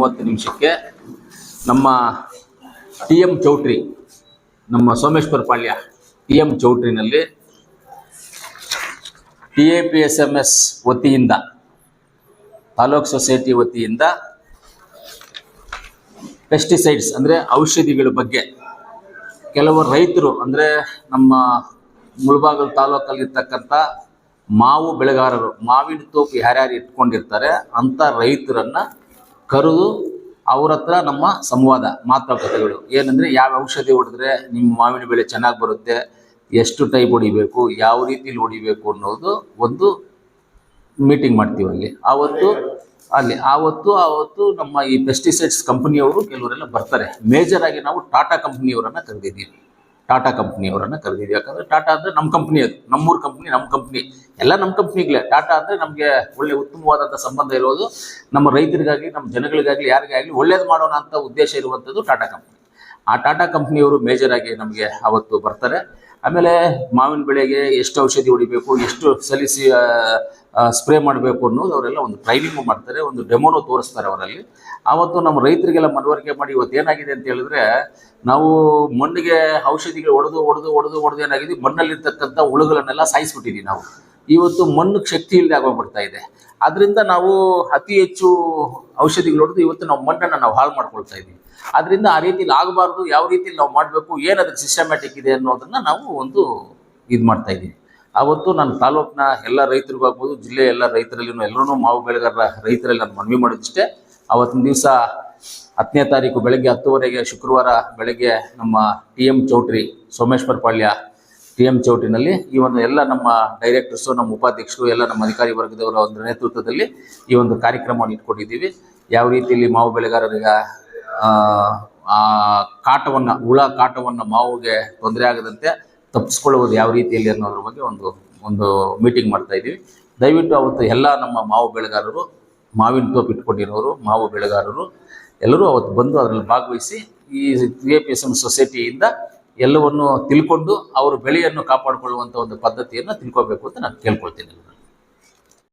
30 ನಿಮಿಷಕ್ಕೆ ನಮ್ಮ TM ಚೌಟ್ರಿ, ನಮ್ಮ ಸೋಮೇಶ್ವರ ಪಾಳ್ಯ TM ಚೌಟ್ರಿನಲ್ಲಿ TAPSMS ವತಿಯಿಂದ, ತಾಲೂಕ್ ಸೊಸೈಟಿ ವತಿಯಿಂದ ಪೆಸ್ಟಿಸೈಡ್ಸ್ ಅಂದರೆ ಔಷಧಿಗಳ ಬಗ್ಗೆ ಕೆಲವು ರೈತರು ಅಂದರೆ ನಮ್ಮ ಮುಳಬಾಗಿಲು ತಾಲೂಕಲ್ಲಿರ್ತಕ್ಕಂಥ ಮಾವು ಬೆಳೆಗಾರರು, ಮಾವಿನ ತೋಪು ಯಾರ್ಯಾರು ಇಟ್ಕೊಂಡಿರ್ತಾರೆ ಅಂಥ ರೈತರನ್ನು ಕರೆದು ಅವ್ರ ಹತ್ರ ನಮ್ಮ ಸಂವಾದ ಮಾತುಕತೆಗಳು ಏನಂದರೆ ಯಾವ ಔಷಧಿ ಹೊಡೆದ್ರೆ ನಿಮ್ಮ ಮಾವಿನ ಬೆಳೆ ಚೆನ್ನಾಗಿ ಬರುತ್ತೆ, ಎಷ್ಟು ಟೈಪ್ ಹೊಡಿಬೇಕು, ಯಾವ ರೀತಿಲಿ ಹೊಡಿಬೇಕು ಅನ್ನೋದು ಒಂದು ಮೀಟಿಂಗ್ ಮಾಡ್ತೀವಿ ಆವತ್ತು ನಮ್ಮ ಈ ಪೆಸ್ಟಿಸೈಡ್ಸ್ ಕಂಪ್ನಿಯವರು ಕೆಲವರೆಲ್ಲ ಬರ್ತಾರೆ. ಮೇಜರ್ ಆಗಿ ನಾವು ಟಾಟಾ ಕಂಪ್ನಿಯವರನ್ನು ಕರೆದಿದ್ದೀವಿ. ಯಾಕಂದರೆ ಟಾಟಾ ಅಂದರೆ ನಮ್ಮ ಕಂಪ್ನಿ, ಅದು ನಮ್ಮೂರು ಕಂಪ್ನಿ, ನಮ್ಮ ಕಂಪ್ನಿ ಎಲ್ಲ ನಮ್ಮ ಕಂಪ್ನಿಗಳೇ. ಟಾಟಾ ಅಂದರೆ ನಮಗೆ ಒಳ್ಳೆ ಉತ್ತಮವಾದಂಥ ಸಂಬಂಧ ಇರೋದು, ನಮ್ಮ ರೈತರಿಗಾಗಿ, ನಮ್ಮ ಜನಗಳಿಗಾಗಲಿ ಯಾರಿಗೇ ಆಗಲಿ ಒಳ್ಳೇದು ಮಾಡೋಣ ಅಂತ ಉದ್ದೇಶ ಇರುವಂಥದ್ದು ಟಾಟಾ ಕಂಪ್ನಿ. ಆ ಟಾಟಾ ಕಂಪ್ನಿಯವರು ಮೇಜರ್ ಆಗಿ ನಮಗೆ ಅವತ್ತು ಬರ್ತಾರೆ. ಆಮೇಲೆ ಮಾವಿನ ಬೆಳೆಗೆ ಎಷ್ಟು ಔಷಧಿ ಹೊಡಿಬೇಕು, ಎಷ್ಟು ಸಲಿಸಿ ಸ್ಪ್ರೇ ಮಾಡಬೇಕು ಅನ್ನೋದು ಅವರೆಲ್ಲ ಒಂದು ಟ್ರೈನಿಂಗು ಮಾಡ್ತಾರೆ, ಒಂದು ಡೆಮೋನು ತೋರಿಸ್ತಾರೆ ಅವರಲ್ಲಿ. ಆವತ್ತು ನಮ್ಮ ರೈತರಿಗೆಲ್ಲ ಮನವರಿಕೆ ಮಾಡಿ ಇವತ್ತು ಏನಾಗಿದೆ ಅಂತ ಹೇಳಿದ್ರೆ, ನಾವು ಮಣ್ಣಿಗೆ ಔಷಧಿಗಳು ಹೊಡೆದು ಏನಾಗಿದೆ, ಮಣ್ಣಲ್ಲಿರ್ತಕ್ಕಂಥ ಹುಳುಗಳನ್ನೆಲ್ಲ ಸಾಯಿಸ್ಬಿಟ್ಟಿದ್ದೀವಿ ನಾವು. ಇವತ್ತು ಮಣ್ಣಿಗೆ ಶಕ್ತಿ ಇಲ್ಲದೆ ಆಗೋಗ್ಬಿಡ್ತಾ ಇದೆ. ಅದರಿಂದ ನಾವು ಅತಿ ಹೆಚ್ಚು ಔಷಧಿಗಳು ಹೊಡೆದು ಇವತ್ತು ನಾವು ಮಣ್ಣನ್ನು ನಾವು ಹಾಳು ಮಾಡ್ಕೊಳ್ತಾ ಇದ್ದೀವಿ. ಅದರಿಂದ ಆ ರೀತಿಲಿ ಆಗಬಾರ್ದು, ಯಾವ ರೀತಿಲಿ ನಾವು ಮಾಡಬೇಕು, ಏನು ಅದಕ್ಕೆ ಸಿಸ್ಟಮ್ಯಾಟಿಕ್ ಇದೆ ಅನ್ನೋದನ್ನು ನಾವು ಒಂದು ಇದು ಮಾಡ್ತಾ ಇದ್ದೀವಿ. ಆವತ್ತು ನಾನು ತಾಲೂಕಿನ ಎಲ್ಲ ರೈತರಿಗೂ ಆಗ್ಬೋದು, ಜಿಲ್ಲೆಯ ಎಲ್ಲ ರೈತರಲ್ಲಿನೂ ಎಲ್ಲರೂ ಮಾವು ಬೆಳೆಗಾರರ ರೈತರಲ್ಲಿ ನಾನು ಮನವಿ ಮಾಡೋದಿಷ್ಟೇ. ಆವತ್ತಿನ ದಿವಸ 10ನೇ ತಾರೀಕು ಬೆಳಗ್ಗೆ 10:30ಗೆ ಶುಕ್ರವಾರ ಬೆಳಗ್ಗೆ ನಮ್ಮ TM ಚೌಟ್ರಿ, ಸೋಮೇಶ್ವರ ಪಾಳ್ಯ TM ಚೌಟ್ರಿನಲ್ಲಿ ಈ ಒಂದು ಎಲ್ಲ ನಮ್ಮ ಡೈರೆಕ್ಟರ್ಸು, ನಮ್ಮ ಉಪಾಧ್ಯಕ್ಷರು, ಎಲ್ಲ ನಮ್ಮ ಅಧಿಕಾರಿ ವರ್ಗದವರ ಒಂದು ನೇತೃತ್ವದಲ್ಲಿ ಈ ಒಂದು ಕಾರ್ಯಕ್ರಮವನ್ನು ಇಟ್ಕೊಂಡಿದ್ದೀವಿ. ಯಾವ ರೀತಿಯಲ್ಲಿ ಮಾವು ಬೆಳೆಗಾರರಿಗೆ ಹುಳ ಕಾಟವನ್ನು ಮಾವಿಗೆ ತೊಂದರೆ ಆಗದಂತೆ ತಪ್ಪಿಸ್ಕೊಳ್ಳುವುದು ಯಾವ ರೀತಿಯಲ್ಲಿ ಅನ್ನೋದ್ರ ಬಗ್ಗೆ ಒಂದು ಮೀಟಿಂಗ್ ಮಾಡ್ತಾ ಇದ್ದೀವಿ. ದಯವಿಟ್ಟು ಅವತ್ತು ಎಲ್ಲ ನಮ್ಮ ಮಾವು ಬೆಳೆಗಾರರು, ಮಾವಿನ ತೋಪು ಇಟ್ಕೊಂಡಿರೋರು, ಮಾವು ಬೆಳೆಗಾರರು ಎಲ್ಲರೂ ಅವತ್ತು ಬಂದು ಅದರಲ್ಲಿ ಭಾಗವಹಿಸಿ ಈ TAPSMS ಸೊಸೈಟಿಯಿಂದ ಎಲ್ಲವನ್ನು ತಿಳ್ಕೊಂಡು ಅವರು ಬೆಳೆಯನ್ನು ಕಾಪಾಡಿಕೊಳ್ಳುವಂಥ ಒಂದು ಪದ್ಧತಿಯನ್ನು ತಿಳ್ಕೋಬೇಕು ಅಂತ ನಾನು ಕೇಳ್ಕೊಳ್ತೀನಿ.